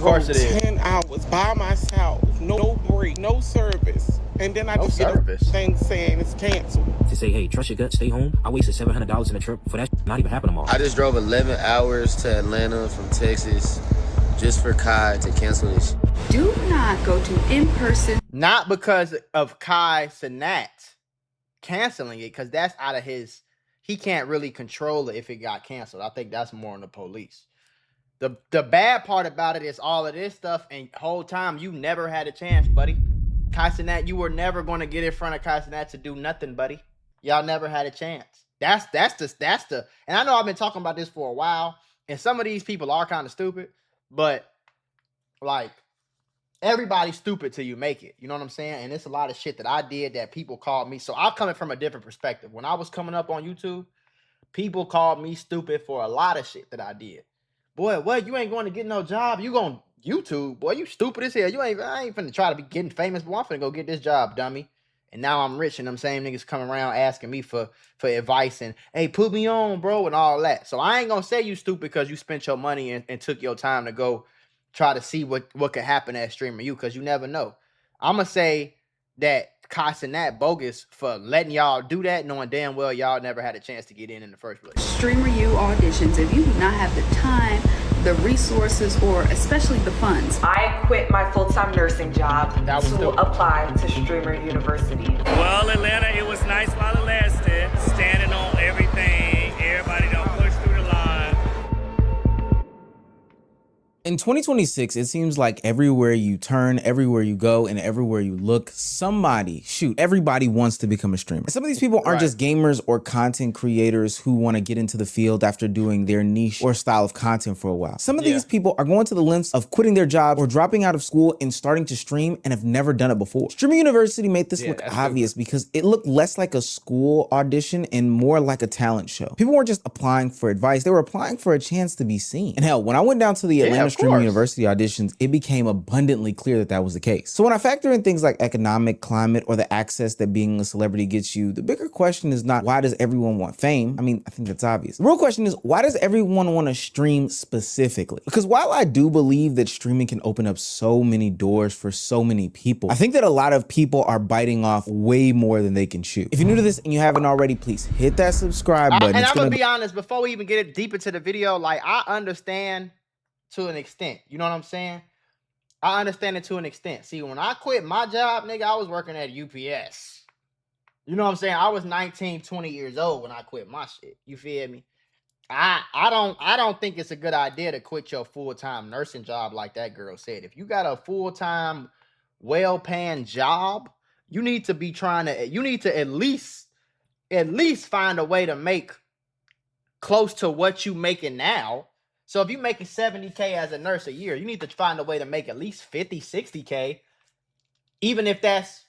course it is. 10 hours by myself, no break, no service. And then I just get a thing saying it's canceled. To say, hey, trust your gut, stay home. I wasted $700 in a trip for that not even happen tomorrow. I just drove 11 hours to Atlanta from Texas just for Kai to cancel this. Do not go to in-person. Not because of Kai Cenat canceling it, because that's out of his, he can't really control it if it got canceled. I think that's more on the police. The bad part about it is all of this stuff, and whole time you never had a chance, buddy. Kai Cenat, you were never going to get in front of Kai Cenat to do nothing, buddy. Y'all never had a chance. That's the, and I know I've been talking about this for a while, and some of these people are kind of stupid, but like, everybody's stupid till you make it. You know what I'm saying? And it's a lot of shit that I did that people called me. So I'm coming from a different perspective. When I was coming up on YouTube, people called me stupid for a lot of shit that I did. Boy, what? You ain't going to get no job. You going YouTube. Boy, you stupid as hell. I ain't finna try to be getting famous, but I'm finna go get this job, dummy. And now I'm rich, and them same niggas coming around asking me for advice and, hey, put me on, bro, and all that. So I ain't gonna say you stupid because you spent your money and took your time to go try to see what could happen at Streamer U, because you never know. I'm gonna say that Kai Cenat bogus for letting y'all do that, knowing damn well y'all never had a chance to get in the first place. Streamer U auditions, if you do not have the time, the resources, or especially the funds. I quit my full-time nursing job to apply to Streamer University. Well, Atlanta, it was nice while it lasted. Standing on everything, everybody don't push through the line. In 2026, it seems like everywhere you turn, everywhere you go, and everywhere you look, everybody wants to become a streamer. Some of these people aren't just gamers or content creators who want to get into the field after doing their niche or style of content for a while. Some of these people are going to the lengths of quitting their job or dropping out of school and starting to stream and have never done it before. Streamer University made this look obvious because it looked less like a school audition and more like a talent show. People weren't just applying for advice, they were applying for a chance to be seen. And hell, when I went down to the Atlanta Streamer University auditions, it became abundantly clear that that was the case. So when I factor in things like economic climate or the access that being a celebrity gets you, the bigger question is not why does everyone want fame? I mean, I think that's obvious. The real question is why does everyone want to stream specifically? Because while I do believe that streaming can open up so many doors for so many people, I think that a lot of people are biting off way more than they can chew. If you're new to this and you haven't already, please hit that subscribe button. And I'm gonna be honest, before we even get deep into the video, like, I understand to an extent. You know what I'm saying? I understand it to an extent. See, when I quit my job, nigga, I was working at UPS. You know what I'm saying? I was 19, 20 years old when I quit my shit. You feel me? I don't think it's a good idea to quit your full-time nursing job like that girl said. If you got a full-time, well-paying job, you need to be you need to at least find a way to make close to what you making now. So if you're making 70K as a nurse a year, you need to find a way to make at least 50, 60K, even if that's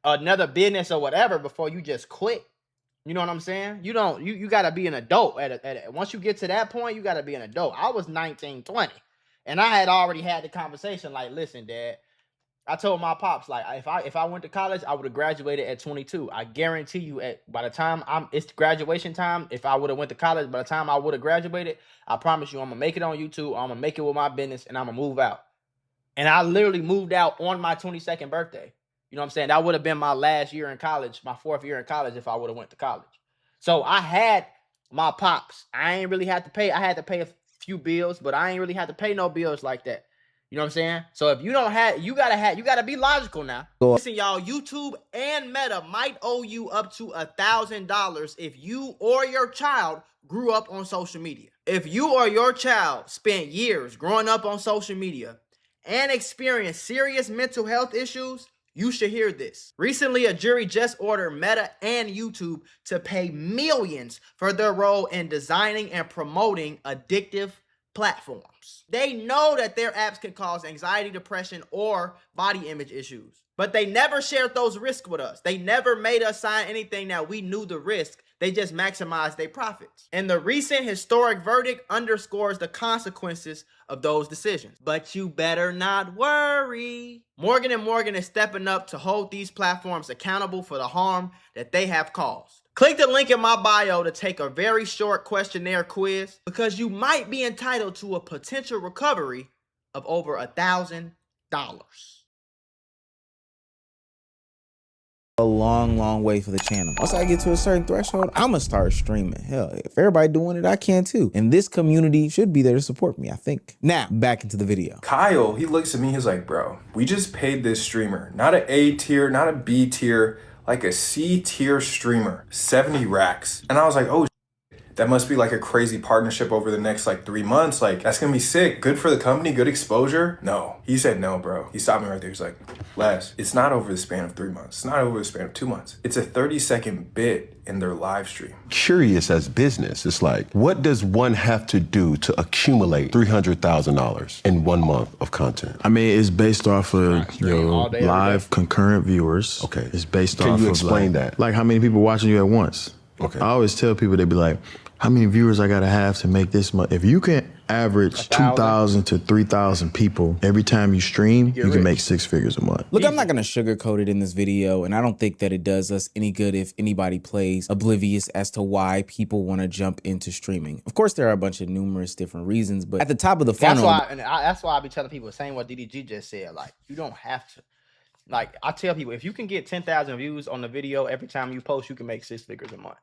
another business or whatever, before you just quit. You know what I'm saying? You got to be an adult. Once you get to that point, you got to be an adult. I was 19, 20, and I had already had the conversation like, listen, Dad, I told my pops, like, if I went to college, I would have graduated at 22. I guarantee you, by the time it's graduation time, if I would have went to college, by the time I would have graduated, I promise you, I'm gonna make it on YouTube. I'm gonna make it with my business, and I'm gonna move out. And I literally moved out on my 22nd birthday. You know what I'm saying? That would have been my last year in college, my 4th year in college, if I would have went to college. So I had my pops. I ain't really had to pay. I had to pay a few bills, but I ain't really had to pay no bills like that. You know what I'm saying? So if you don't have, you gotta be logical now. Listen, y'all, YouTube and Meta might owe you up to $1,000 if you or your child grew up on social media. If you or your child spent years growing up on social media and experienced serious mental health issues, you should hear this. Recently, a jury just ordered Meta and YouTube to pay millions for their role in designing and promoting addictive platforms. They know that their apps can cause anxiety, depression, or body image issues, but they never shared those risks with us. They never made us sign anything that we knew the risk. They just maximized their profits. And the recent historic verdict underscores the consequences of those decisions. But you better not worry. Morgan & Morgan is stepping up to hold these platforms accountable for the harm that they have caused. Click the link in my bio to take a very short questionnaire quiz, because you might be entitled to a potential recovery of over $1,000. A long way for the channel. Once I get to a certain threshold, I'ma start streaming. Hell, if everybody doing it, I can too. And this community should be there to support me, I think. Now, back into the video. Kyle, he looks at me, he's like, bro, we just paid this streamer, not an A tier, not a B tier, like a C tier streamer, 70 racks. And I was like, oh, that must be like a crazy partnership over the next like 3 months. Like, that's gonna be sick. Good for the company, good exposure. No, he said no, bro. He stopped me right there. He's like, Les, it's not over the span of 3 months. It's not over the span of 2 months. It's a 30-second bit in their live stream. Curious as business, it's like, what does one have to do to accumulate $300,000 in 1 month of content? I mean, it's based off of your live concurrent viewers. Okay. It's based off Can you of explain like, that? Like how many people watching you at once. Okay. I always tell people, they be like, how many viewers I gotta have to make this much? If you can average 2,000 to 3,000 people every time you stream, you can make 6 figures a month. Look, I'm not gonna sugarcoat it in this video, and I don't think that it does us any good if anybody plays oblivious as to why people wanna jump into streaming. Of course, there are a bunch of numerous different reasons, but at the top of the funnel— That's why I be telling people, saying what DDG just said, like, you don't have to. Like, I tell people, if you can get 10,000 views on the video every time you post, you can make 6 figures a month.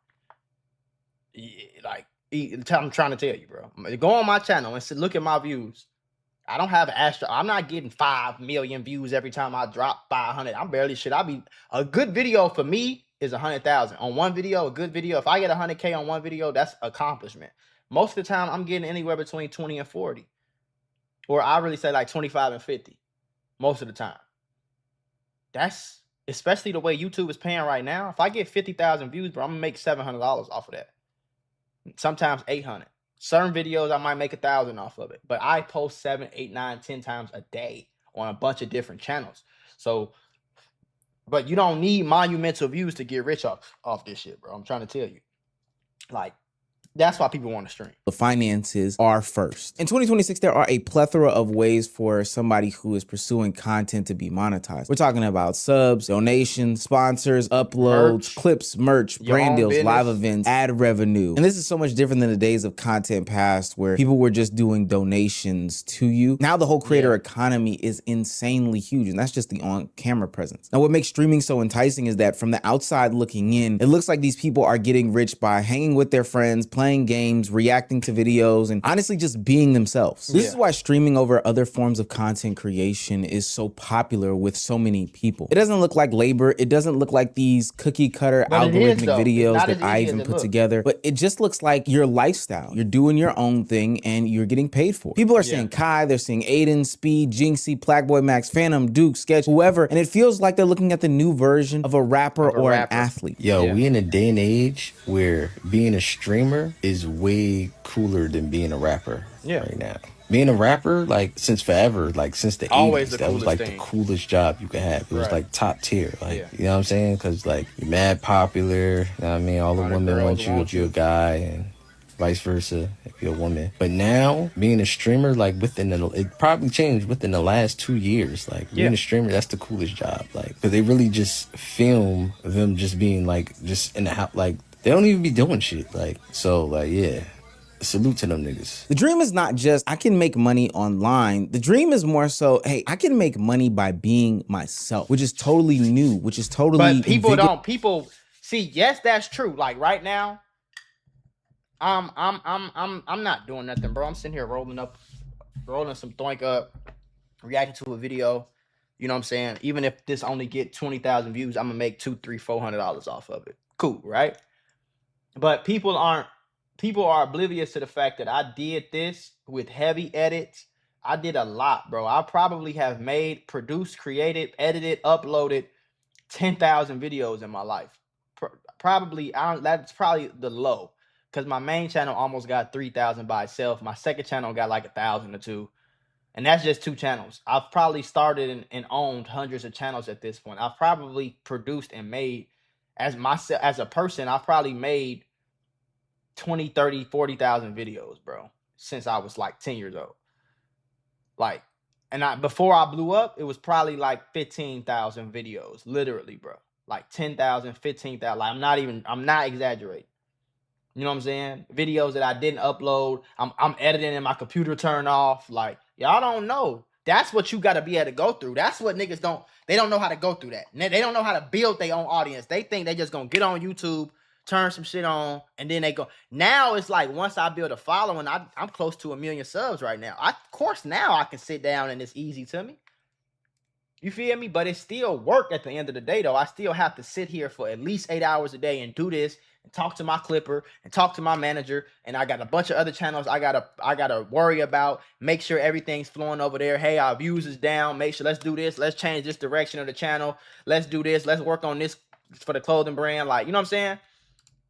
Like, I'm trying to tell you, bro. Go on my channel and look at my views. I don't have I'm not getting 5 million views every time I drop 500. I'm barely shit. A good video for me is 100,000 on one video. A good video, if I get 100K on one video, that's accomplishment. Most of the time, I'm getting anywhere between 20 and 40, or I really say like 25 and 50. Most of the time. That's especially the way YouTube is paying right now. If I get 50,000 views, bro, I'm gonna make $700 off of that. Sometimes 800. Certain videos I might make 1,000 off of it, but I post 7, 8, 9, 10 times a day on a bunch of different channels. So, but you don't need monumental views to get rich off this shit, bro. I'm trying to tell you. Like, that's why people want to stream. The finances are first. In 2026, there are a plethora of ways for somebody who is pursuing content to be monetized. We're talking about subs, donations, sponsors, uploads, clips, merch, brand deals, live events, ad revenue. And this is so much different than the days of content past where people were just doing donations to you. Now the whole creator economy is insanely huge, and that's just the on-camera presence. Now what makes streaming so enticing is that from the outside looking in, it looks like these people are getting rich by hanging with their friends, playing games, reacting to videos, and honestly just being themselves. This is why streaming over other forms of content creation is so popular with so many people. It doesn't look like labor. It doesn't look like these cookie cutter algorithmic videos that I even put together, but it just looks like your lifestyle. You're doing your own thing and you're getting paid for it. People are saying Kai, they're seeing Aiden, Speed, Jinxie, Blackboy Max, Phantom, Duke, Sketch, whoever, and it feels like they're looking at the new version of a rapper or an athlete. Yo, we in a day and age where being a streamer is way cooler than being a rapper right now. Being a rapper, like, since forever, like, since the 80s, that was, like, the coolest job you could have. It was, like, top tier, like, you know what I'm saying? Because, like, you're mad popular, you know what I mean? All the women want you if you're a guy, and vice versa if you're a woman. But now, being a streamer, like, it probably changed within the last 2 years. Like, being a streamer, that's the coolest job. Like, because they really just film them just being, like, just in the house, like, they don't even be doing shit. Like, so, like, yeah. Salute to them niggas. The dream is not just, I can make money online. The dream is more so, hey, I can make money by being myself, which is totally new, which is totally— But people see, yes, that's true. Like right now, I'm not doing nothing, bro. I'm sitting here rolling some doink up, reacting to a video. You know what I'm saying? Even if this only get 20,000 views, I'm gonna make $200, $300, $400 off of it. Cool, right? But people are oblivious to the fact that I did this with heavy edits. I did a lot, bro. I probably have made, produced, created, edited, uploaded 10,000 videos in my life. That's probably the low, because my main channel almost got 3,000 by itself. My second channel got like 1,000 or 2. And that's just 2 channels. I've probably started and owned hundreds of channels at this point. I've probably produced and made, as a person, I've probably made 20, 30, 40,000 videos, bro, since I was like 10 years old. Like, and before I blew up, it was probably like 15,000 videos, literally, bro. Like 10,000, 15,000. Like, I'm not exaggerating. You know what I'm saying? Videos that I didn't upload, I'm editing and my computer turned off. Like, Y'all don't know. That's what you got to be able to go through. That's what niggas they don't know how to go through that. They don't know how to build their own audience. They think they just going to get on YouTube, turn some shit on, and then they go. Now it's like once I build a following, I'm close to 1 million subs right now. Of course, now I can sit down and it's easy to me. You feel me? But it's still work at the end of the day, though. I still have to sit here for at least 8 hours a day and do this and talk to my clipper and talk to my manager. And I got a bunch of other channels I gotta worry about, make sure everything's flowing over there. Hey, our views is down. Make sure, let's do this. Let's change this direction of the channel. Let's do this. Let's work on this for the clothing brand. Like, you know what I'm saying?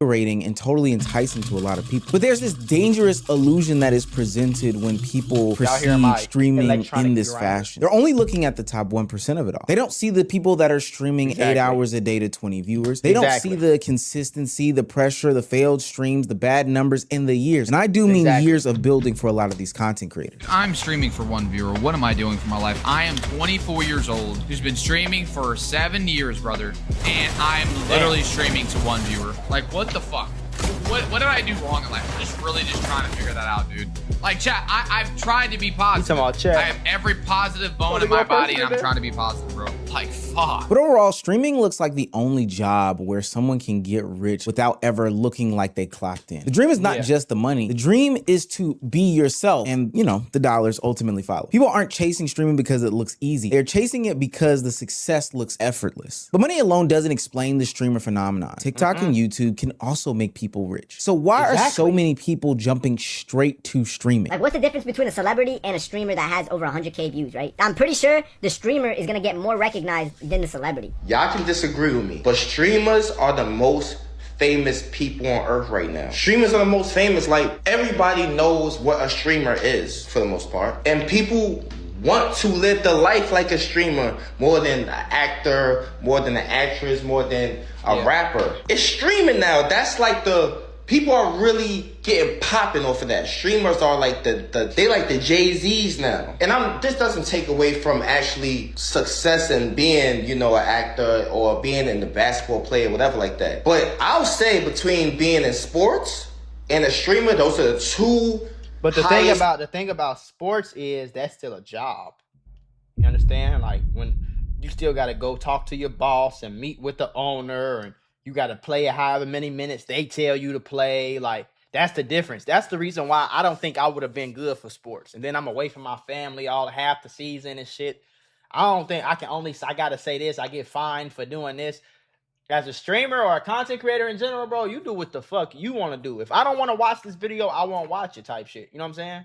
Rating and totally enticing to a lot of people. But there's this dangerous illusion that is presented when people perceive streaming in this fashion. They're only looking at the top 1% of it all. They don't see the people that are streaming 8 hours a day to 20 viewers. They don't see the consistency, the pressure, the failed streams, the bad numbers, and the years. And I do mean years of building for a lot of these content creators. I'm streaming for 1 viewer. What am I doing for my life? I am 24 years old, who's been streaming for 7 years, brother. And I'm literally streaming to 1 viewer. Like, what the fuck? What did I do wrong in life? I'm just really trying to figure that out, dude. Like, chat, I've tried to be positive. I have every positive bone in my body, and I'm trying to be positive, bro. Like, fuck. But overall, streaming looks like the only job where someone can get rich without ever looking like they clocked in. The dream is not just the money. The dream is to be yourself, and, you know, the dollars ultimately follow. People aren't chasing streaming because it looks easy. They're chasing it because the success looks effortless. But money alone doesn't explain the streamer phenomenon. TikTok and YouTube can also make people rich. So why are so many people jumping straight to streaming? Like, what's the difference between a celebrity and a streamer that has over 100K views, right? I'm pretty sure the streamer is gonna get more recognized than the celebrity. Y'all can disagree with me, but streamers are the most famous people on earth right now. Streamers are the most famous. Like, everybody knows what a streamer is for the most part. And people want to live the life like a streamer more than an actor, more than an actress, more than a rapper. It's streaming now. That's like people are really getting popping off of that. Streamers are like they like the Jay-Z's now. And this doesn't take away from actually success and being, you know, an actor or being in the basketball player, whatever like that. But I'll say between being in sports and a streamer, those are the two. But the thing about sports is that's still a job. You understand? Like, when you still got to go talk to your boss and meet with the owner, and you got to play however many minutes they tell you to play. Like, that's the difference. That's the reason why I don't think I would have been good for sports. And then I'm away from my family all half the season and shit. I don't think I got to say this. I get fined for doing this. As a streamer or a content creator in general, bro, you do what the fuck you want to do. If I don't want to watch this video, I won't watch it type shit. You know what I'm saying?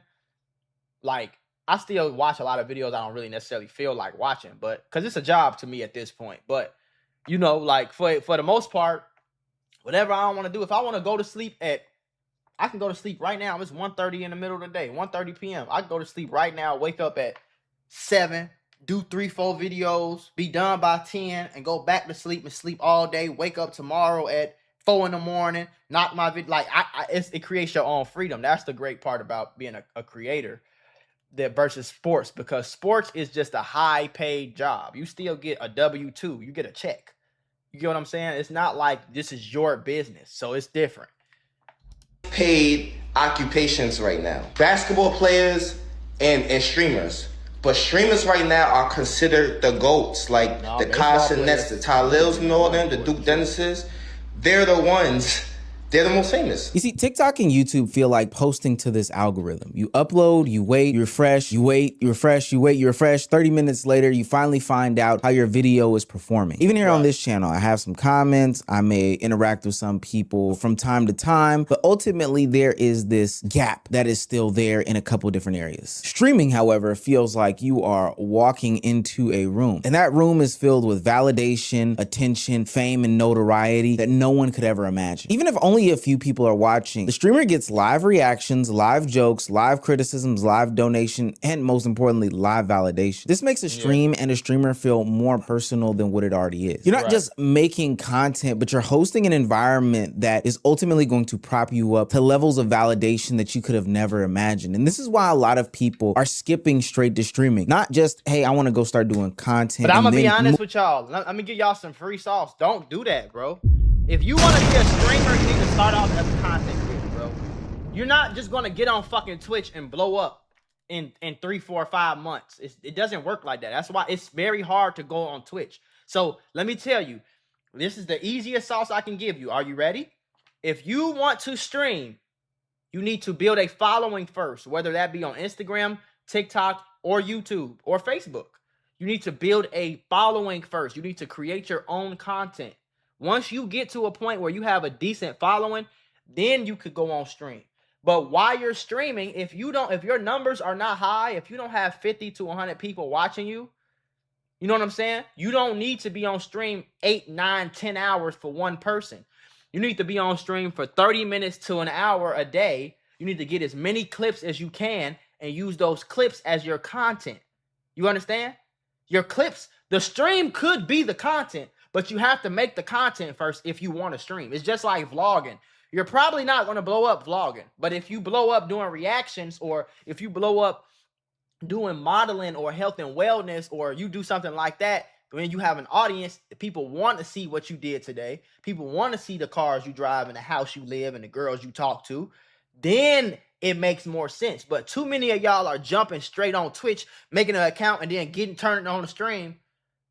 Like, I still watch a lot of videos I don't really necessarily feel like watching, but because it's a job to me at this point. But, you know, like, for the most part, whatever I want to do, if I want to go to sleep I can go to sleep right now. It's 1:30 in the middle of the day, 1:30 p.m. I can go to sleep right now, wake up at 7, do 3-4 videos, be done by 10, and go back to sleep and sleep all day, wake up tomorrow at 4 in the morning, knock my video. Like, it creates your own freedom. That's the great part about being a creator versus sports, because sports is just a high-paid job. You still get a W-2. You get a check. You get what I'm saying? It's not like this is your business, so it's different. Paid occupations right now. Basketball players and streamers. But streamers right now are considered the GOATs. Like the Carson Nets, the Tylils and all them, the Duke Dennises. They're the ones. They're the most famous. You see, TikTok and YouTube feel like posting to this algorithm. You upload, you wait, you refresh, you wait, you refresh, you wait, you refresh. 30 minutes later, you finally find out how your video is performing. Even here on this channel, I have some comments. I may interact with some people from time to time, but ultimately there is this gap that is still there in a couple different areas. Streaming, however, feels like you are walking into a room, and that room is filled with validation, attention, fame, and notoriety that no one could ever imagine. Even if only a few people are watching, the streamer gets live reactions, live jokes, live criticisms, live donation, and most importantly, live validation. This makes a stream and a streamer feel more personal than what it already is. You're not just making content, but you're hosting an environment that is ultimately going to prop you up to levels of validation that you could have never imagined. And this is why a lot of people are skipping straight to streaming. Not just, hey, I want to go start doing content. But I'm gonna be honest with y'all. Let me give y'all some free sauce. Don't do that, bro. If you want to be a streamer, you need to start off as a content creator, bro. You're not just going to get on fucking Twitch and blow up. in 3, 4, 5 months. It doesn't work like that. That's why it's very hard to go on Twitch. So let me tell you, this is the easiest sauce I can give you. Are you ready? If you want to stream, you need to build a following first, whether that be on Instagram, TikTok, or YouTube, or Facebook. You need to build a following first. You need to create your own content. Once you get to a point where you have a decent following, then you could go on stream. But while you're streaming, if your numbers are not high, if you don't have 50 to 100 people watching you, you know what I'm saying? You don't need to be on stream 8, 9, 10 hours for one person. You need to be on stream for 30 minutes to an hour a day. You need to get as many clips as you can and use those clips as your content. You understand? Your clips, the stream could be the content, but you have to make the content first if you want to stream. It's just like vlogging. You're probably not going to blow up vlogging, but if you blow up doing reactions, or if you blow up doing modeling or health and wellness, or you do something like that, when you have an audience, people want to see what you did today. People want to see the cars you drive and the house you live and the girls you talk to. Then it makes more sense. But too many of y'all are jumping straight on Twitch, making an account, and then turning on the stream.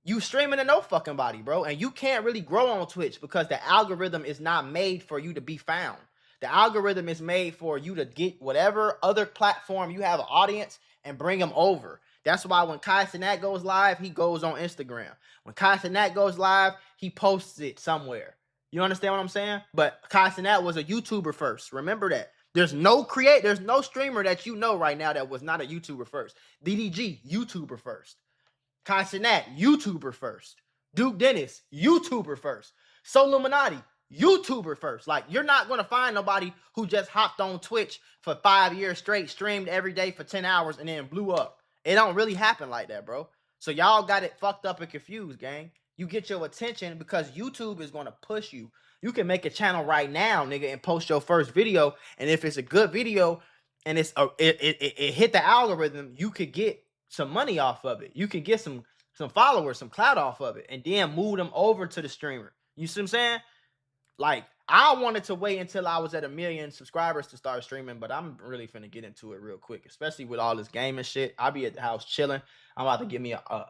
You streaming to no fucking body, bro. And you can't really grow on Twitch because the algorithm is not made for you to be found. The algorithm is made for you to get whatever other platform you have an audience and bring them over. That's why when Kai Cenat goes live, he goes on Instagram. When Kai Cenat goes live, he posts it somewhere. You understand what I'm saying? But Kai Cenat was a YouTuber first. Remember that. There's no streamer that you know right now that was not a YouTuber first. DDG, YouTuber first. Kai Cenat, YouTuber first. Duke Dennis, YouTuber first. Soluminati, YouTuber first. Like, you're not going to find nobody who just hopped on Twitch for 5 years straight, streamed every day for 10 hours, and then blew up. It don't really happen like that, bro. So y'all got it fucked up and confused, gang. You get your attention because YouTube is going to push you. You can make a channel right now, nigga, and post your first video. And if it's a good video and it hit the algorithm, you could get some money off of it. You can get some followers, some clout off of it, and then move them over to the streamer. You see what I'm saying? Like, I wanted to wait until I was at 1 million subscribers to start streaming, but I'm really finna get into it real quick, especially with all this gaming shit. I'll be at the house chilling. I'm about to get me a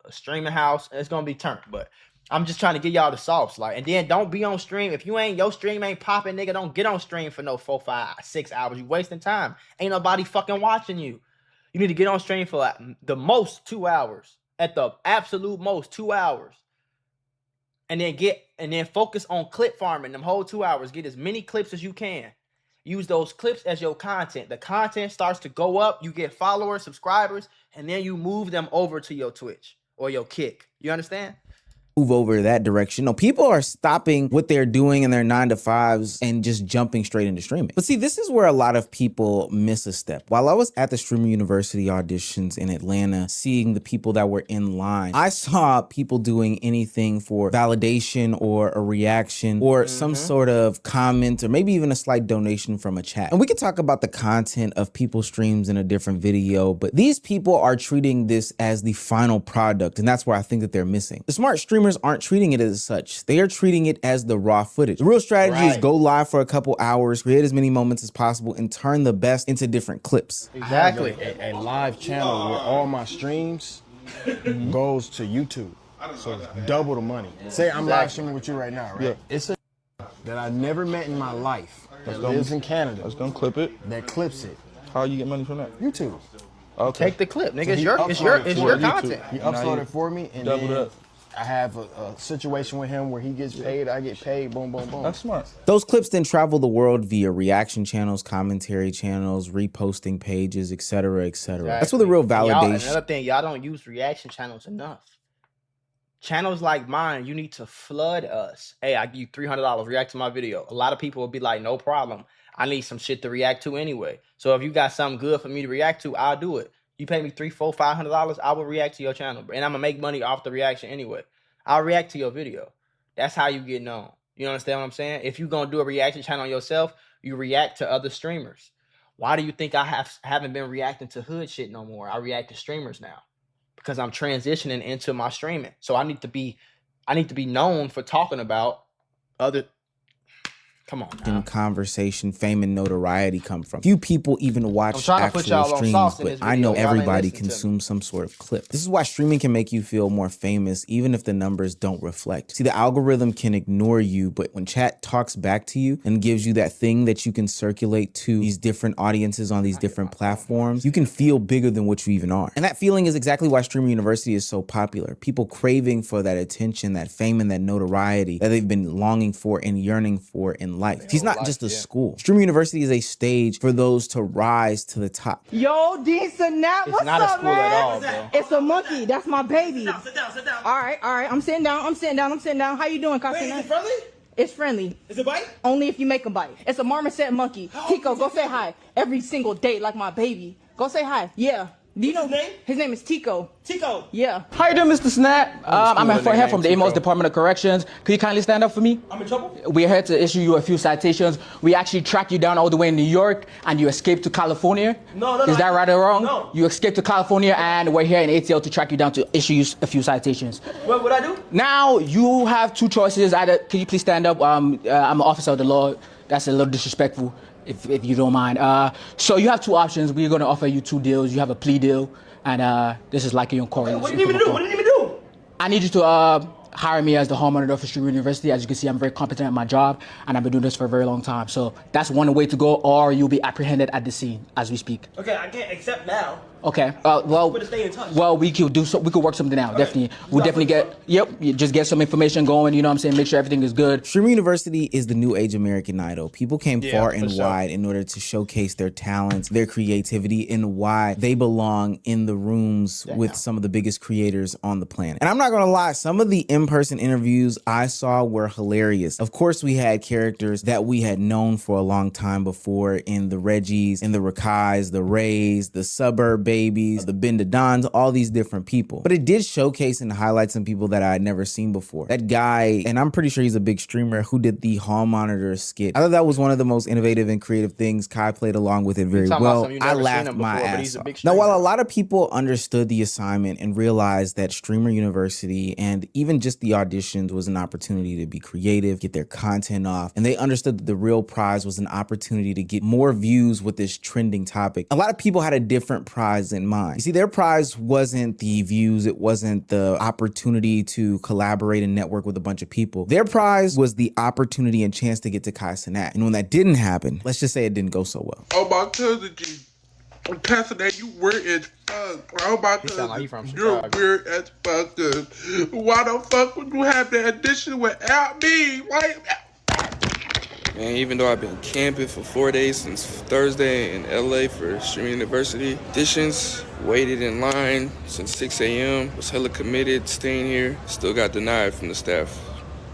streaming house. It's gonna be turned, but I'm just trying to get y'all the sauce. Like, and then don't be on stream. If your stream ain't popping, nigga, don't get on stream for no 4, 5, 6 hours. You wasting time. Ain't nobody fucking watching you. You need to get on stream for the most 2 hours. At the absolute most 2 hours. And then focus on clip farming them whole 2 hours. Get as many clips as you can. Use those clips as your content. The content starts to go up. You get followers, subscribers, and then you move them over to your Twitch or your Kick. You understand? Move over that direction. No, people are stopping what they're doing in their 9-to-5s and just jumping straight into streaming. But see, this is where a lot of people miss a step. While I was at the Streamer University auditions in Atlanta, seeing the people that were in line, I saw people doing anything for validation or a reaction or some sort of comment or maybe even a slight donation from a chat. And we could talk about the content of people's streams in a different video, but these people are treating this as the final product, and that's where I think that they're missing. The smart streamers aren't treating it as such. They are treating it as the raw footage. The real strategy is go live for a couple hours, create as many moments as possible, and turn the best into different clips. Exactly. A live channel where all my streams goes to YouTube. So it's double the money. Say I'm live streaming with you right now, right? Yeah. It's a that I never met in my life that lives in Canada. I was gonna clip it. That clips it. How you get money from that? YouTube. Okay. Take the clip, nigga. So it's your content. He uploaded it for me, and doubled up. I have a situation with him where he gets paid, I get paid, boom, boom, boom. That's smart. Those clips then travel the world via reaction channels, commentary channels, reposting pages, etc., etc. Exactly. That's where the real validation. Another thing, y'all don't use reaction channels enough. Channels like mine, you need to flood us. Hey, I give you $300, react to my video. A lot of people will be like, no problem. I need some shit to react to anyway. So if you got something good for me to react to, I'll do it. You pay me $300, $400, $500, I will react to your channel, and I'm gonna make money off the reaction anyway. I'll react to your video. That's how you get known. You understand what I'm saying? If you're gonna do a reaction channel yourself, you react to other streamers. Why do you think I haven't been reacting to hood shit no more? I react to streamers now because I'm transitioning into my streaming. So I need to be known for talking about other. Come on now. Conversation, fame, and notoriety come from. Few people even watch actual streams, but I know everybody consumes some sort of clip. This is why streaming can make you feel more famous, even if the numbers don't reflect. See, the algorithm can ignore you, but when chat talks back to you and gives you that thing that you can circulate to these different audiences on these different platforms, you can feel bigger than what you even are. And that feeling is exactly why Streamer University is so popular. People craving for that attention, that fame, and that notoriety that they've been longing for and yearning for in life. It's not just a school. Streamer University is a stage for those to rise to the top. Yo, decent nap. What's not up, a school man? at all, bro. It's a monkey. That's my baby. Sit down. All right. I'm sitting down. How you doing, Casina? Wait, is it friendly? It's friendly. Is it bite? Only if you make him bite. It's a marmoset monkey. Tico, go say hi. Every single day, like my baby. Go say hi. Yeah. Do you know his name? His name is Tico. Tico. Yeah. How you doing, Mr. Snap? I'm here from the Amos Department of Corrections. Could you kindly stand up for me? I'm in trouble? We're here to issue you a few citations. We actually tracked you down all the way in New York, and you escaped to California. No. Is that right or wrong? No. You escaped to California, and we're here in ATL to track you down to issue you a few citations. What would I do? Now, you have two choices. Either, can you please stand up? I'm an officer of the law. That's a little disrespectful, if you don't mind. So you have two options. We're going to offer you two deals. You have a plea deal. And this is like your court. What do you need me to do? What do you need me to do? I need you to hire me as the hall monitor for Streamer University. As you can see, I'm very competent at my job, and I've been doing this for a very long time. So that's one way to go, or you'll be apprehended at the scene as we speak. Okay, I can't accept now. Okay. Well, Stay in touch. well, we could do so. We could work something out. Okay. Definitely. We'll definitely get. Yep. Just get some information going. You know what I'm saying? Make sure everything is good. Streamer University is the new age American Idol. People came far and wide in order to showcase their talents, their creativity, and why they belong in the rooms with some of the biggest creators on the planet. And I'm not gonna lie, some of the in-person interviews I saw were hilarious. Of course, we had characters that we had known for a long time before in the Reggies, in the Rakais, the Rays, the Suburb Babies, the Ben Dons, all these different people. But it did showcase and highlight some people that I had never seen before. That guy, and I'm pretty sure he's a big streamer, who did the hall monitor skit. I thought that was one of the most innovative and creative things. Kai played along with it very well. I laughed my ass off. Now, while a lot of people understood the assignment and realized that Streamer University and even just the auditions was an opportunity to be creative, get their content off, and they understood that the real prize was an opportunity to get more views with this trending topic, a lot of people had a different prize in mind. You see, their prize wasn't the views, it wasn't the opportunity to collaborate and network with a bunch of people. Their prize was the opportunity and chance to get to Kai Cenat. And when that didn't happen, let's just say it didn't go so well. Oh, my cousin G. Pastor, that you weird as fuck. Oh, my cousin, you're weird as fuck. Why the fuck would you have the audition without me? Why? Man, even though I've been camping for 4 days since Thursday in LA for Streamer University, auditions, waited in line since 6 a.m., was hella committed, staying here, still got denied from the staff.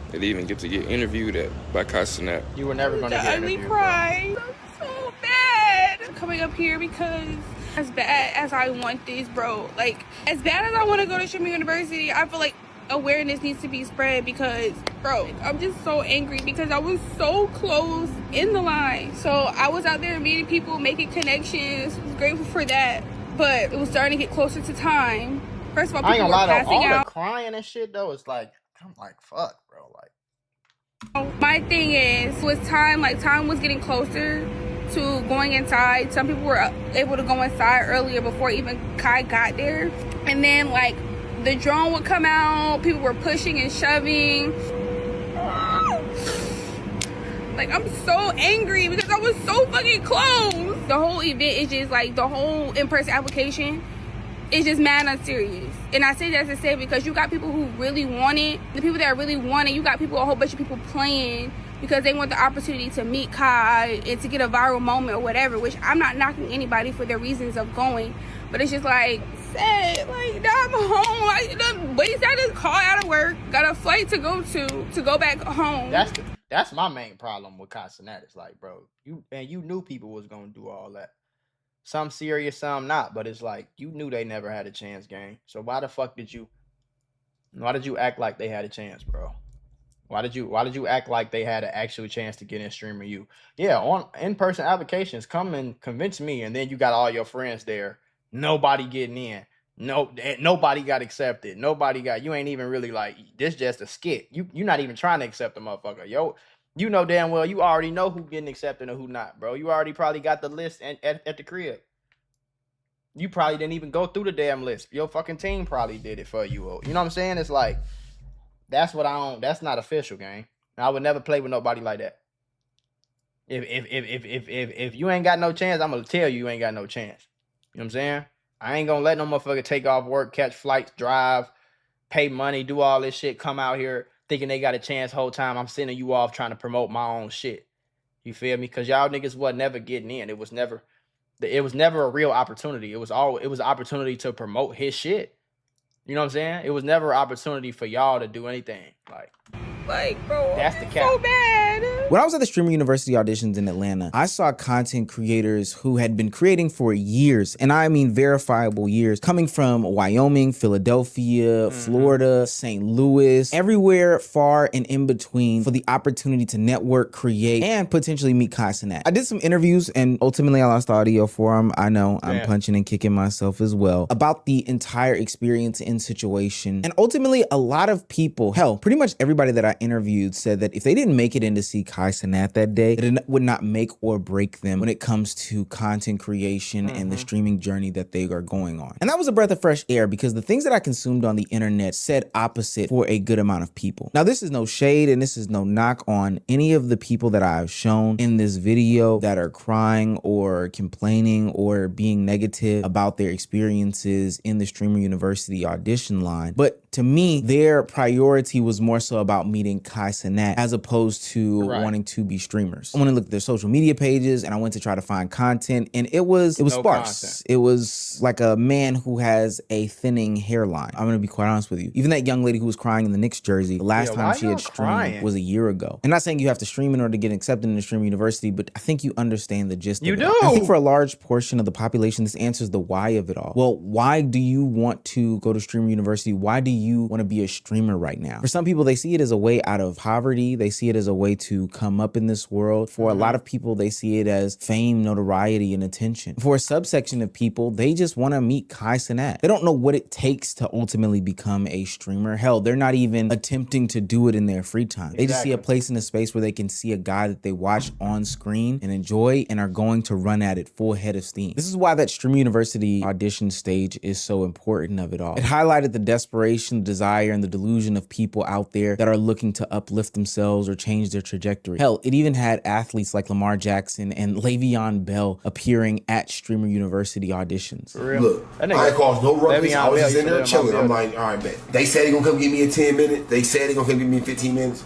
They didn't even get to get interviewed by Kai Cenat. You were never going to get interviewed. Ugly cry. I'm so bad. I'm coming up here because as bad as I want this, bro, like, as bad as I want to go to Streamer University, I feel like awareness needs to be spread because, bro, I'm just so angry because I was so close in the line. So I was out there meeting people, making connections, was grateful for that, but it was starting to get closer to time. First of all, people were passing out. All the crying and shit though, it's like, I'm like, fuck, bro, like. My thing is, with time, like, time was getting closer to going inside. Some people were able to go inside earlier before even Kai got there. And then, like, the drone would come out, people were pushing and shoving. Like, I'm so angry because I was so fucking close. The whole event is just, like, the whole in-person application is just mad unserious. And I say that to say because you got people who really want it. The people that really want it, you got people, a whole bunch of people playing because they want the opportunity to meet Kai and to get a viral moment or whatever, which I'm not knocking anybody for their reasons of going. But it's just like, sad, like, now I'm home. I just call out of work, got a flight to go back home. That's my main problem with Kai Cenat. It's like, bro, you knew people was gonna do all that. Some serious, some not, but it's like you knew they never had a chance, gang. So why the fuck did you act like they had a chance, bro? Why did you act like they had an actual chance to get in Streamer U? Yeah, on in-person applications, come and convince me, and then you got all your friends there. Nobody getting in. Nobody got accepted. You ain't even really like, this just a skit. You're not even trying to accept the motherfucker. You know damn well you already know who getting accepted and who not, bro. You already probably got the list at the crib. You probably didn't even go through the damn list. Your fucking team probably did it for you. You know what I'm saying? It's like, that's not official, gang. I would never play with nobody like that. If you ain't got no chance, I'm gonna tell you ain't got no chance. You know what I'm saying? I ain't gonna let no motherfucker take off work, catch flights, drive, pay money, do all this shit, come out here thinking they got a chance whole time. I'm sending you off trying to promote my own shit. You feel me? Cause y'all niggas was never getting in. It was never a real opportunity. It was an opportunity to promote his shit. You know what I'm saying? It was never an opportunity for y'all to do anything. Like, bro, that's the cap. So bad. When I was at the Streamer University auditions in Atlanta, I saw content creators who had been creating for years, and I mean verifiable years, coming from Wyoming, Philadelphia, Florida, St. Louis, everywhere far and in between for the opportunity to network, create, and potentially meet Kai Cenat. I did some interviews, and ultimately I lost the audio for him. I know, I'm punching and kicking myself as well, about the entire experience and situation. And ultimately, a lot of people, hell, pretty much everybody that I interviewed said that if they didn't make it in to see Kai Cenat that day, that it would not make or break them when it comes to content creation and the streaming journey that they are going on. And that was a breath of fresh air because the things that I consumed on the internet said opposite for a good amount of people. Now, this is no shade and this is no knock on any of the people that I've shown in this video that are crying or complaining or being negative about their experiences in the Streamer University audition line. But to me, their priority was more so about meeting Kai Cenat as opposed to wanting to be streamers. I went to look at their social media pages and I went to try to find content, and it was sparse. Content. It was like a man who has a thinning hairline. I'm gonna be quite honest with you. Even that young lady who was crying in the Knicks jersey, the last time she had streamed was a year ago. I'm not saying you have to stream in order to get accepted in the Streamer University, but I think you understand the gist of it. You do. I think for a large portion of the population, this answers the why of it all. Well, why do you want to go to Streamer University? Why do you want to be a streamer right now? For some people, they see it as a way out of poverty. They see it as a way to come up in this world. For a lot of people, they see it as fame, notoriety, and attention. For a subsection of people, they just want to meet Kai Cenat. They don't know what it takes to ultimately become a streamer. Hell, they're not even attempting to do it in their free time. They just see a place in a space where they can see a guy that they watch on screen and enjoy and are going to run at it full head of steam. This is why that Streamer University audition stage is so important of it all. It highlighted the desperation, the desire, and the delusion of people out there that are looking to uplift themselves or change their trajectory. Hell, it even had athletes like Lamar Jackson and Le'Veon Bell appearing at Streamer University auditions. For real. Look, I ain't caused no ruckus. I was just in there chilling. I'm like, all right, man. They said they gonna come get me in 10 minutes. They said they gonna come get me in 15 minutes.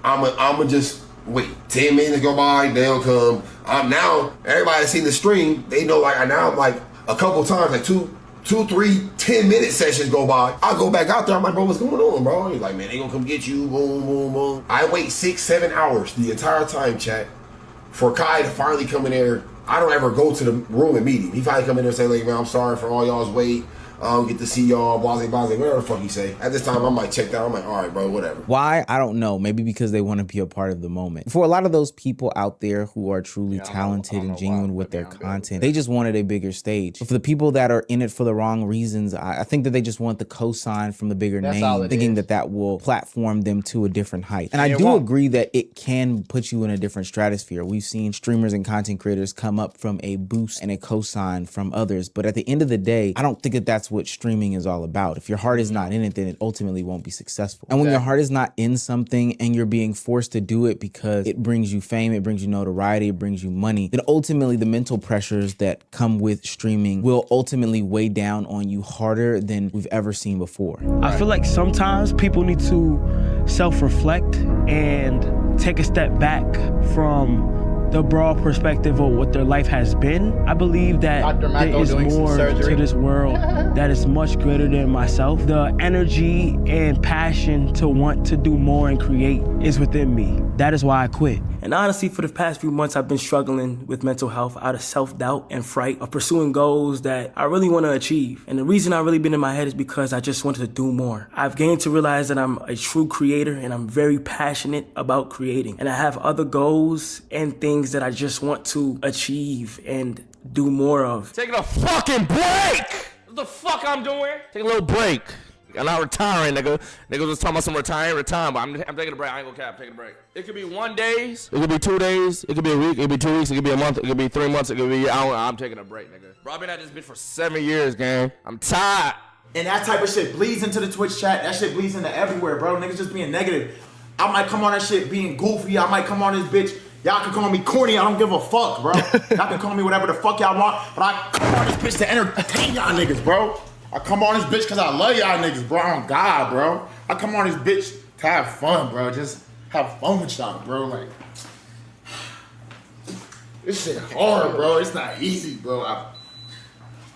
I'ma just wait. 10 minutes go by, they don't come. Now, everybody that's seen the stream, they know like now I'm like a couple times, like two, 3 10-minute sessions go by. I go back out there. I'm like, bro, what's going on, bro? He's like, man, they gonna come get you. Boom, boom, boom. I wait 6-7 hours the entire time, chat, for Kai to finally come in there. I don't ever go to the room and meet him. He finally come in there and say, like, man, I'm sorry for all y'all's wait. Get to see y'all, blase, whatever the fuck he say. At this time, I'm like checked out. I'm like, all right, bro, whatever. Why? I don't know. Maybe because they want to be a part of the moment. For a lot of those people out there who are truly talented and genuine with their content, they just wanted a bigger stage. But for the people that are in it for the wrong reasons, I think that they just want the cosign from the bigger name, thinking that that will platform them to a different height. And I do agree that it can put you in a different stratosphere. We've seen streamers and content creators come up from a boost and a cosign from others. But at the end of the day, I don't think that that's what streaming is all about. If your heart is not in it, then it ultimately won't be successful. And when your heart is not in something and you're being forced to do it because it brings you fame, it brings you notoriety, it brings you money, then ultimately the mental pressures that come with streaming will ultimately weigh down on you harder than we've ever seen before. I feel like sometimes people need to self-reflect and take a step back from the broad perspective of what their life has been. I believe that there is more to this world that is much greater than myself. The energy and passion to want to do more and create is within me. That is why I quit. And honestly, for the past few months, I've been struggling with mental health out of self-doubt and fright of pursuing goals that I really want to achieve. And the reason I've really been in my head is because I just wanted to do more. I've gained to realize that I'm a true creator and I'm very passionate about creating. And I have other goals and things that I just want to achieve and do more of. Taking a fucking break! What the fuck I'm doing? Take a little break. I'm not retiring, nigga. Niggas was talking about some retiring, but I'm taking a break. I ain't gonna cap, taking a break. It could be 1 day, it could be 2 days, it could be a week, it could be 2 weeks, it could be a month, it could be 3 months, it could be a year. I'm taking a break, nigga. Bro, I've been at this bitch for 7 years, gang. I'm tired. And that type of shit bleeds into the Twitch chat. That shit bleeds into everywhere, bro. Niggas just being negative. I might come on that shit being goofy. I might come on this bitch. Y'all can call me corny. I don't give a fuck, bro. Y'all can call me whatever the fuck y'all want. But I come on this bitch to entertain y'all niggas, bro. I come on this bitch because I love y'all niggas, bro. On God, bro. I come on this bitch to have fun, bro. Just have fun with y'all, bro. Like, this shit hard, bro. It's not easy, bro. I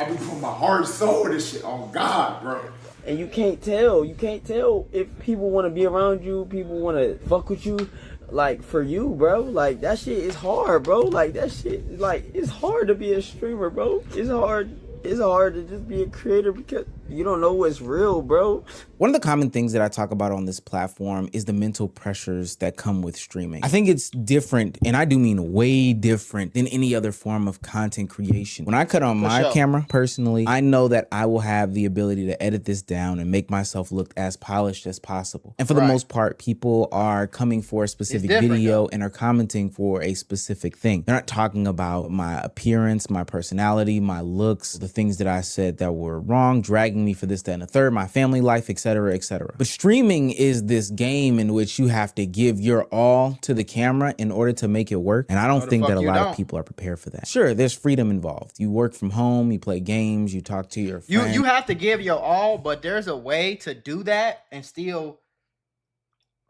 be putting my heart and soul in this shit. On God, bro. And you can't tell if people want to be around you, people want to fuck with you, like, for you, bro. Like, that shit is hard, bro. Like, that shit, like, it's hard to be a streamer, bro. It's hard to just be a creator because you don't know what's real, bro. One of the common things that I talk about on this platform is the mental pressures that come with streaming. I think it's different, and I do mean way different than any other form of content creation. When I cut on my camera, personally, I know that I will have the ability to edit this down and make myself look as polished as possible. And for the most part, people are coming for a specific video and are commenting for a specific thing. They're not talking about my appearance, my personality, my looks, the things that I said that were wrong, dragging me for this, that, and the third, my family life, etc., etc. But streaming is this game in which you have to give your all to the camera in order to make it work. And I don't think that a lot of people are prepared for that. Sure, there's freedom involved. You work from home, you play games, you talk to your friends. You have to give your all, but there's a way to do that and still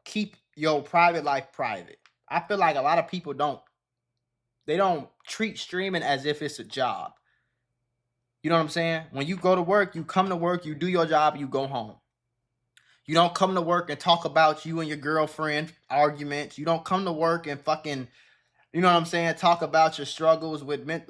keep your private life private. I feel like a lot of people don't treat streaming as if it's a job. You know what I'm saying? When you go to work, you come to work, you do your job, you go home. You don't come to work and talk about you and your girlfriend arguments. You don't come to work and fucking, you know what I'm saying, talk about your struggles with not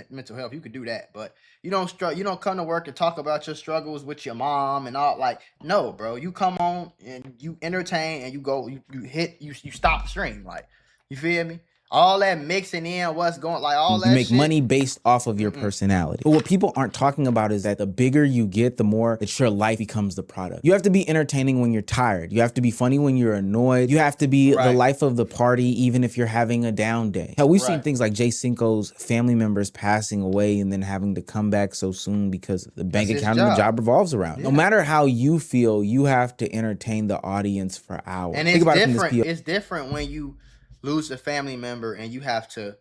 mental health. You could do that, but you don't come to work and talk about your struggles with your mom and all. Like, no, bro. You come on and you entertain and you go, you stop the stream. Like, you feel me? All that mixing in, what's going, like all that you make shit. money based off of your personality. But what people aren't talking about is that the bigger you get, the more that your life becomes the product. You have to be entertaining when you're tired. You have to be funny when you're annoyed. You have to be the life of the party, even if you're having a down day. Hell, we've seen things like Jay Cinco's family members passing away and then having to come back so soon because the bank account and the job revolves around. No matter how you feel, you have to entertain the audience for hours. And it's different. It's different when you lose a family member and you have to,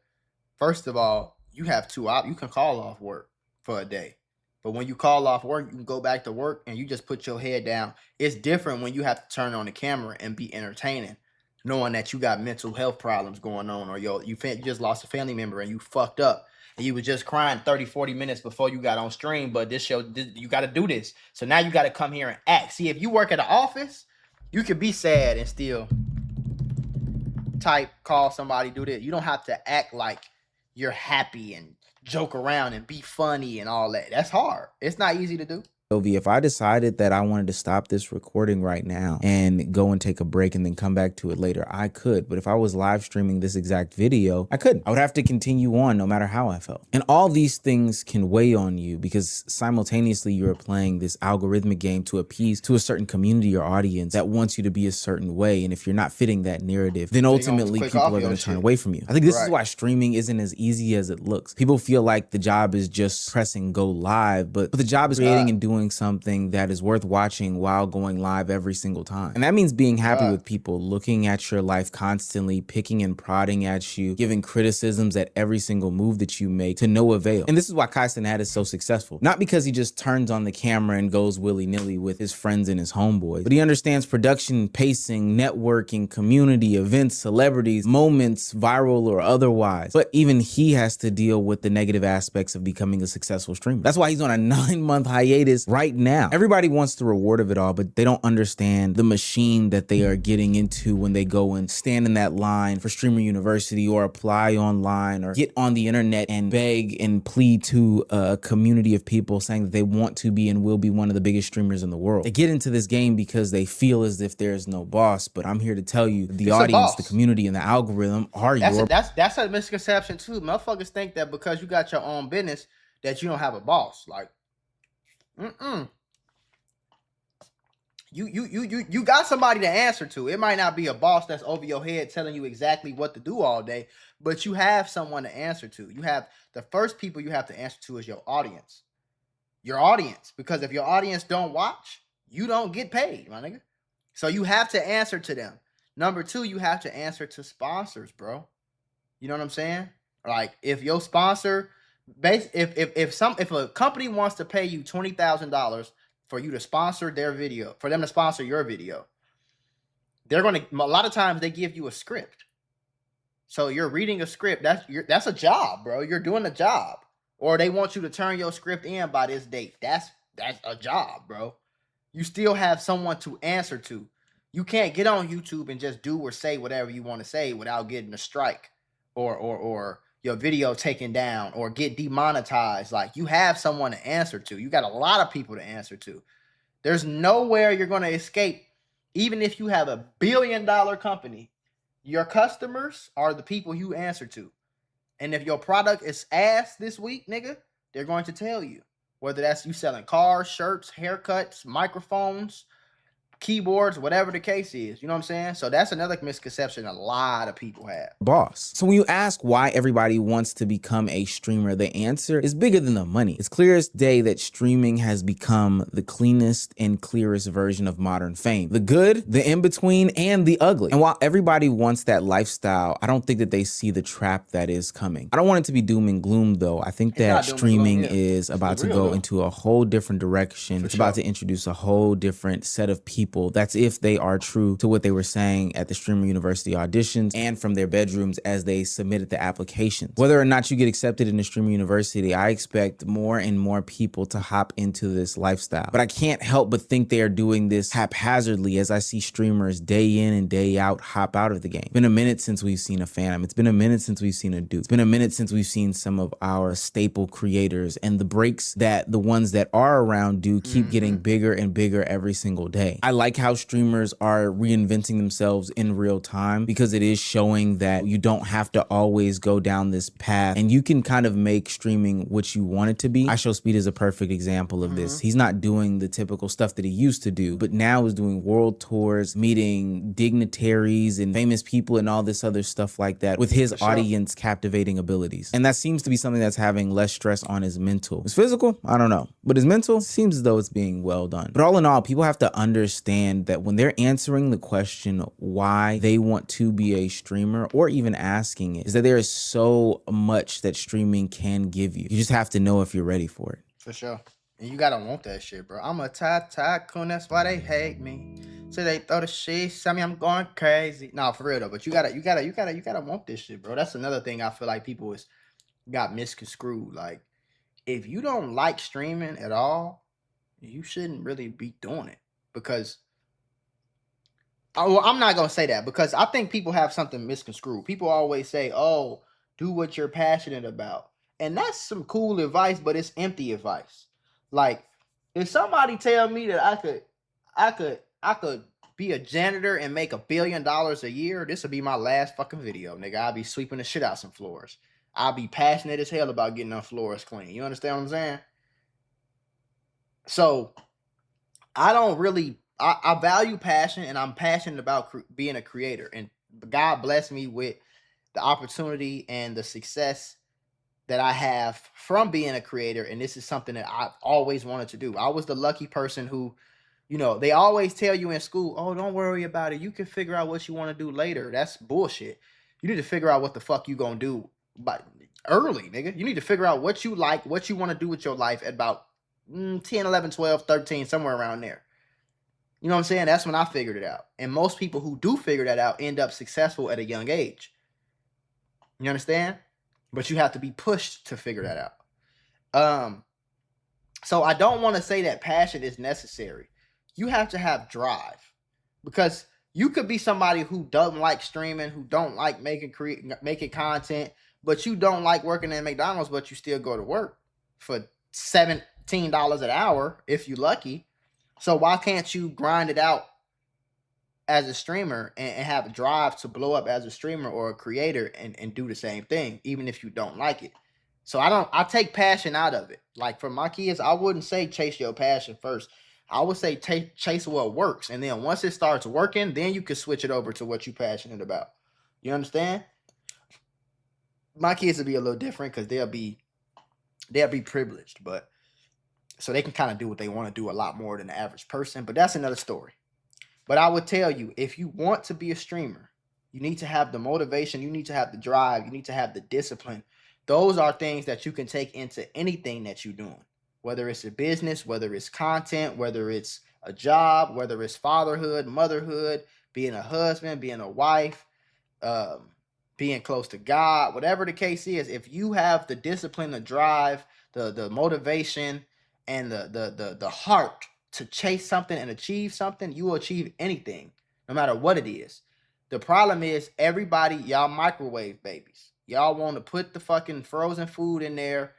first of all, you have you can call off work for a day. But when you call off work, you can go back to work and you just put your head down. It's different when you have to turn on the camera and be entertaining, knowing that you got mental health problems going on, or you just lost a family member and you fucked up and you was just crying 30, 40 minutes before you got on stream. But this show, you got to do this. So now you got to come here and act. See, if you work at an office, you could be sad and still call somebody, do this. You don't have to act like you're happy and joke around and be funny and all that. That's hard. It's not easy to do. If I decided that I wanted to stop this recording right now and go and take a break and then come back to it later, I could. But if I was live streaming this exact video, I couldn't. I would have to continue on no matter how I felt. And all these things can weigh on you because simultaneously you're playing this algorithmic game to appease to a certain community or audience that wants you to be a certain way. And if you're not fitting that narrative, then ultimately people are going to turn away from you. I think this is why streaming isn't as easy as it looks. People feel like the job is just pressing go live, but the job is creating and doing something that is worth watching while going live every single time. And that means being happy with people, looking at your life constantly, picking and prodding at you, giving criticisms at every single move that you make to no avail. And this is why Kai Cenat is so successful. Not because he just turns on the camera and goes willy-nilly with his friends and his homeboys, but he understands production, pacing, networking, community, events, celebrities, moments, viral or otherwise. But even he has to deal with the negative aspects of becoming a successful streamer. That's why he's on a 9-month hiatus right now. Everybody wants the reward of it all, but they don't understand the machine that they are getting into when they go and stand in that line for Streamer University or apply online or get on the internet and beg and plead to a community of people saying that they want to be and will be one of the biggest streamers in the world. They get into this game because they feel as if there's no boss, but I'm here to tell you the audience, the community, and the algorithm are your boss. That's a misconception too. Motherfuckers think that because you got your own business that you don't have a boss. Like, You got somebody to answer to. It might not be a boss that's over your head telling you exactly what to do all day, but you have someone to answer to. You have the first people you have to answer to is your audience. Your audience, because if your audience don't watch, you don't get paid, my nigga. So you have to answer to them. Number two, you have to answer to sponsors, bro. You know what I'm saying? Like if your sponsor, if a company wants to pay you $20,000 for you to sponsor their video, for them to sponsor your video, they're going to, a lot of times they give you a script. So you're reading a script. That's a job, bro. You're doing a job. Or they want you to turn your script in by this date. That's a job, bro. You still have someone to answer to. You can't get on YouTube and just do or say whatever you want to say without getting a strike or your video taken down or get demonetized. Like, you have someone to answer to. You got a lot of people to answer to. There's nowhere you're going to escape. Even if you have $1 billion company, your customers are the people you answer to. And if your product is ass this week, nigga, they're going to tell you. Whether that's you selling cars, shirts, haircuts, microphones, keyboards, whatever the case is. You know what I'm saying? So that's another misconception a lot of people have. Boss. So when you ask why everybody wants to become a streamer, the answer is bigger than the money. It's clear as day that streaming has become the cleanest and clearest version of modern fame. The good, the in-between, and the ugly. And while everybody wants that lifestyle, I don't think that they see the trap that is coming. I don't want it to be doom and gloom though. I think that streaming is about to go into a whole different direction. It's about to introduce a whole different set of people. That's if they are true to what they were saying at the Streamer University auditions and from their bedrooms as they submitted the applications. Whether or not you get accepted in the Streamer University, I expect more and more people to hop into this lifestyle. But I can't help but think they are doing this haphazardly as I see streamers day in and day out hop out of the game. It's been a minute since we've seen a Phantom. It's been a minute since we've seen a Duke. It's been a minute since we've seen some of our staple creators, and the breaks that the ones that are around do keep getting bigger and bigger every single day. I like how streamers are reinventing themselves in real time because it is showing that you don't have to always go down this path and you can kind of make streaming what you want it to be. iShowSpeed is a perfect example of this. He's not doing the typical stuff that he used to do, but now is doing world tours, meeting dignitaries and famous people and all this other stuff like that with his audience captivating abilities. And that seems to be something that's having less stress on his mental. His physical, I don't know, but his mental seems as though it's being well done. But all in all, people have to understand that when they're answering the question why they want to be a streamer, or even asking it, is that there is so much that streaming can give you. You just have to know if you're ready for it. For sure. And you gotta want that shit, bro. I'm a tycoon, that's why they hate me. So they throw the shit, tell me I'm going crazy. No, for real though, but you gotta want this shit, bro. That's another thing I feel like people got misconstrued. Like, if you don't like streaming at all, you shouldn't really be doing it. Because well, I'm not going to say that, because I think people have something misconstrued. People always say, oh, do what you're passionate about. And that's some cool advice, but it's empty advice. Like, if somebody tell me that I could be a janitor and make $1 billion a year, this would be my last fucking video, nigga. I'll be sweeping the shit out some floors. I'll be passionate as hell about getting them floors clean. You understand what I'm saying? So, I value passion, and I'm passionate about being a creator. And God bless me with the opportunity and the success that I have from being a creator. And this is something that I've always wanted to do. I was the lucky person who, you know, they always tell you in school, oh, don't worry about it. You can figure out what you want to do later. That's bullshit. You need to figure out what the fuck you gonna do early, nigga. You need to figure out what you like, what you want to do with your life at about 10, 11, 12, 13, somewhere around there. You know what I'm saying? That's when I figured it out. And most people who do figure that out end up successful at a young age. You understand? But you have to be pushed to figure that out. So I don't want to say that passion is necessary. You have to have drive. Because you could be somebody who doesn't like streaming, who don't like making content, but you don't like working at McDonald's, but you still go to work for $17 an hour if you're lucky. So why can't you grind it out as a streamer and have a drive to blow up as a streamer or a creator and do the same thing, even if you don't like it? So I take passion out of it. Like, for my kids, I wouldn't say chase your passion first. I would say chase what works. And then once it starts working, then you can switch it over to what you're passionate about. You understand? My kids will be a little different because they'll be privileged, but so they can kind of do what they want to do a lot more than the average person. But that's another story. But I would tell you, if you want to be a streamer, you need to have the motivation, you need to have the drive, you need to have the discipline. Those are things that you can take into anything that you're doing, whether it's a business, whether it's content, whether it's a job, whether it's fatherhood, motherhood, being a husband, being a wife, being close to God, whatever the case is. If you have the discipline, the drive, the motivation, and the heart to chase something and achieve something, you will achieve anything, no matter what it is. The problem is everybody, y'all microwave babies. Y'all want to put the fucking frozen food in there,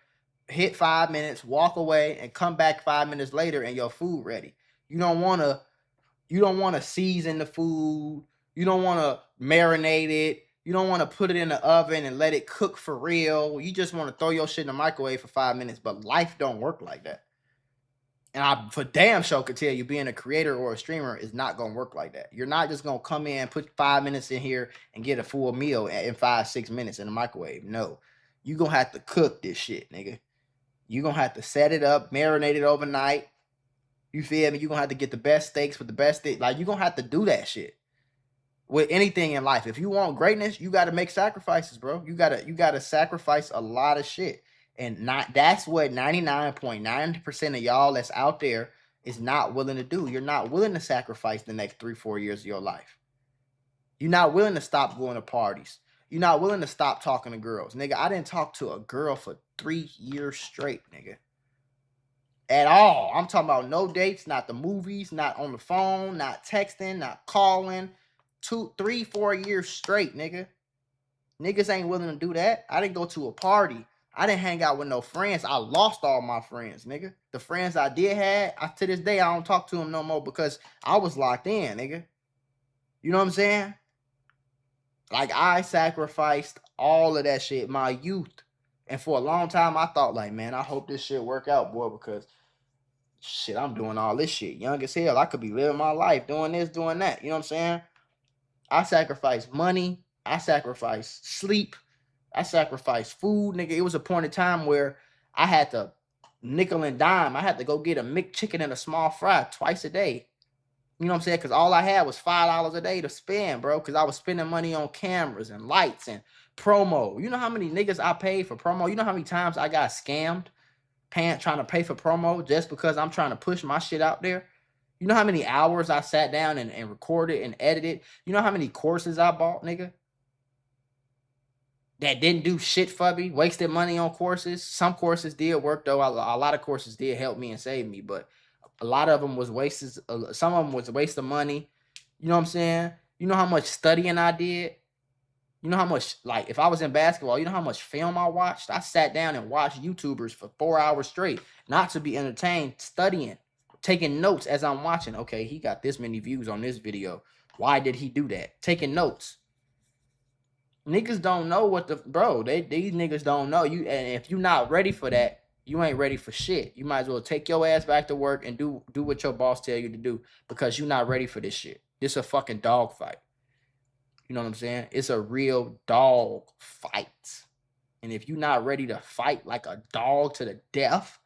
hit 5 minutes, walk away, and come back 5 minutes later and your food ready. You don't want to season the food. You don't want to marinate it. You don't want to put it in the oven and let it cook for real. You just want to throw your shit in the microwave for 5 minutes. But life don't work like that. And I for damn sure could tell you being a creator or a streamer is not going to work like that. You're not just going to come in, put 5 minutes in here and get a full meal in 5-6 minutes in the microwave. No, you're going to have to cook this shit, nigga. You're going to have to set it up, marinate it overnight. You feel me? You're going to have to get the best steaks with the best steak. Like, you're going to have to do that shit with anything in life. If you want greatness, you got to make sacrifices, bro. You got to sacrifice a lot of shit. And that's what 99.9% of y'all that's out there is not willing to do. You're not willing to sacrifice the next 3-4 years of your life. You're not willing to stop going to parties. You're not willing to stop talking to girls. Nigga, I didn't talk to a girl for 3 years straight, nigga. At all. I'm talking about no dates, not the movies, not on the phone, not texting, not calling. 2, 3, 4 years straight, nigga. Niggas ain't willing to do that. I didn't go to a party. I didn't hang out with no friends. I lost all my friends, nigga. The friends I did have, to this day, I don't talk to them no more because I was locked in, nigga. You know what I'm saying? Like, I sacrificed all of that shit, my youth. And for a long time, I thought, like, man, I hope this shit work out, boy, because, shit, I'm doing all this shit. Young as hell. I could be living my life, doing this, doing that. You know what I'm saying? I sacrificed money. I sacrificed sleep. I sacrificed food, nigga. It was a point in time where I had to nickel and dime. I had to go get a McChicken and a small fry twice a day. You know what I'm saying? Because all I had was $5 a day to spend, bro. Because I was spending money on cameras and lights and promo. You know how many niggas I paid for promo? You know how many times I got scammed trying to pay for promo just because I'm trying to push my shit out there? You know how many hours I sat down and recorded and edited? You know how many courses I bought, nigga? That didn't do shit for me, wasted money on courses. Some courses did work, though. A lot of courses did help me and save me, but a lot of them was wasted. Some of them was a waste of money. You know what I'm saying? You know how much studying I did? You know how much, like, if I was in basketball, you know how much film I watched? I sat down and watched YouTubers for 4 hours straight, not to be entertained, studying, taking notes as I'm watching. Okay, he got this many views on this video. Why did he do that? Taking notes. Niggas don't know what these niggas don't know. And if you're not ready for that, you ain't ready for shit. You might as well take your ass back to work and do what your boss tell you to do because you're not ready for this shit. This a fucking dog fight. You know what I'm saying? It's a real dog fight. And if you're not ready to fight like a dog to the death,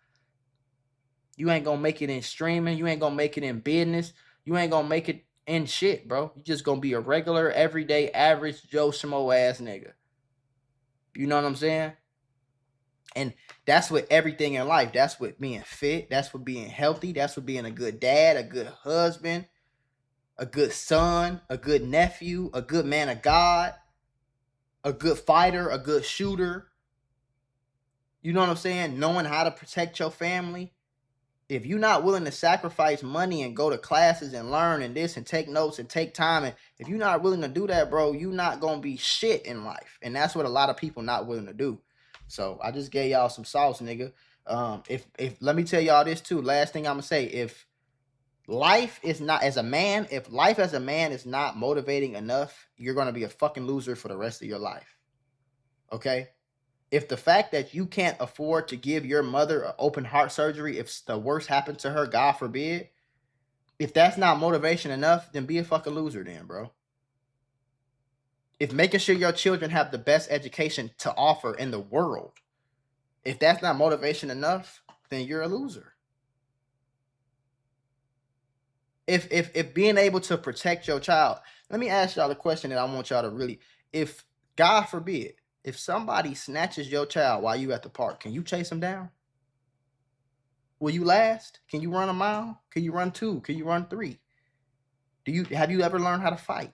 you ain't gonna make it in streaming. You ain't gonna make it in business. You ain't gonna make it in shit, bro. You just gonna be a regular, everyday, average Joe Schmo ass nigga. You know what I'm saying? And that's with everything in life. That's with being fit. That's with being healthy. That's with being a good dad, a good husband, a good son, a good nephew, a good man of God, a good fighter, a good shooter. You know what I'm saying? Knowing how to protect your family. If you're not willing to sacrifice money and go to classes and learn and this and take notes and take time, and if you're not willing to do that, bro, you're not going to be shit in life. And that's what a lot of people not willing to do. So I just gave y'all some sauce, nigga. If let me tell y'all this too. Last thing I'm going to say, if life as a man is not motivating enough, you're going to be a fucking loser for the rest of your life. Okay? If the fact that you can't afford to give your mother an open heart surgery, if the worst happened to her, God forbid, If that's not motivation enough, then be a fucking loser then, bro. If making sure your children have the best education to offer in the world, if that's not motivation enough, then you're a loser. If being able to protect your child, let me ask y'all a question that I want y'all to really, if God forbid, if somebody snatches your child while you at the park, can you chase them down? Will you last? Can you run a mile? Can you run 2? Can you run 3? Have you ever learned how to fight?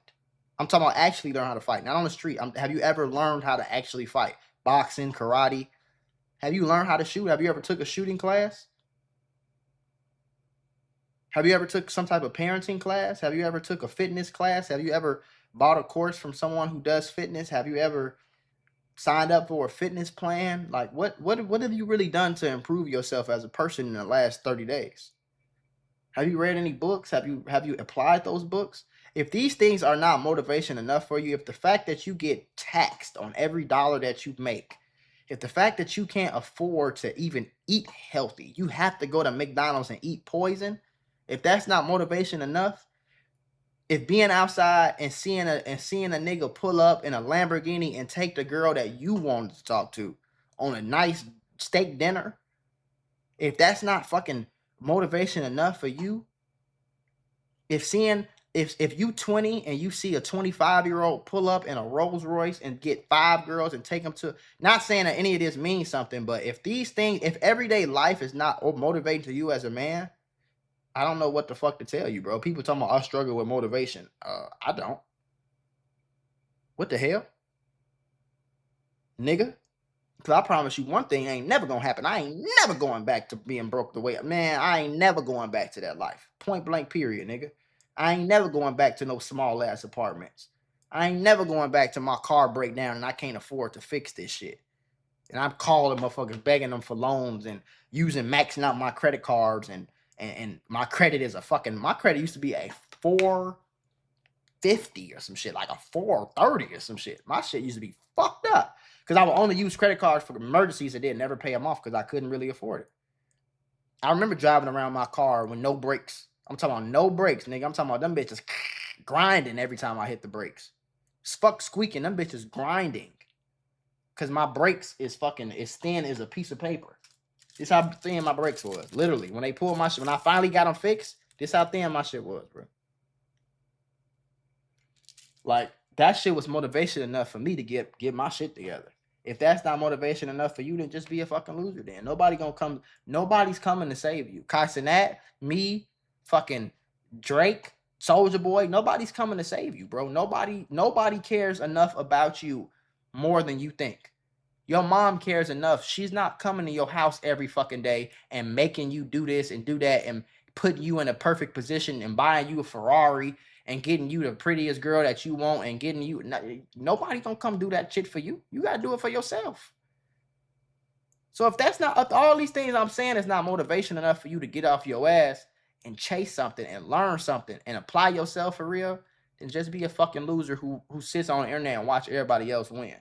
I'm talking about actually learn how to fight, not on the street. Have you ever learned how to actually fight? Boxing, karate. Have you learned how to shoot? Have you ever took a shooting class? Have you ever took some type of parenting class? Have you ever took a fitness class? Have you ever bought a course from someone who does fitness? Have you ever signed up for a fitness plan? Like what have you really done to improve yourself as a person in the last 30 days? Have you read any books? Have you applied those books? If these things are not motivation enough for you, if the fact that you get taxed on every dollar that you make, if the fact that you can't afford to even eat healthy, you have to go to McDonald's and eat poison, if that's not motivation enough, if being outside and seeing a nigga pull up in a Lamborghini and take the girl that you wanted to talk to on a nice steak dinner, if that's not fucking motivation enough for you, if you 20 and you see a 25-year-old pull up in a Rolls Royce and get 5 girls and take them to, not saying that any of this means something, but if these things, if everyday life is not motivating to you as a man, I don't know what the fuck to tell you, bro. People talking about I struggle with motivation. I don't. What the hell? Nigga? Because I promise you one thing ain't never gonna happen. I ain't never going back to being broke the way, man, I ain't never going back to that life. Point blank period, nigga. I ain't never going back to no small ass apartments. I ain't never going back to my car break down and I can't afford to fix this shit. And I'm calling motherfuckers, begging them for loans and maxing out my credit cards and my credit is my credit used to be a 450 or some shit, like a 430 or some shit. My shit used to be fucked up because I would only use credit cards for emergencies and didn't never pay them off because I couldn't really afford it. I remember driving around my car with no brakes. I'm talking about no brakes, nigga. I'm talking about them bitches grinding every time I hit the brakes. Fuck squeaking, them bitches grinding. Because my brakes is fucking as thin as a piece of paper. This how thin my brakes was. Literally, when they pulled my shit, when I finally got them fixed, this how thin my shit was, bro. Like, that shit was motivation enough for me to get my shit together. If that's not motivation enough for you, then just be a fucking loser then. Nobody's coming to save you. Kai Cenat, me, fucking Drake, Soulja Boy, nobody's coming to save you, bro. Nobody cares enough about you more than you think. Your mom cares enough. She's not coming to your house every fucking day and making you do this and do that and putting you in a perfect position and buying you a Ferrari and getting you the prettiest girl that you want and getting you. Nobody gonna come do that shit for you. You gotta do it for yourself. So if that's not, all these things I'm saying is not motivation enough for you to get off your ass and chase something and learn something and apply yourself for real, then just be a fucking loser who sits on the internet and watch everybody else win.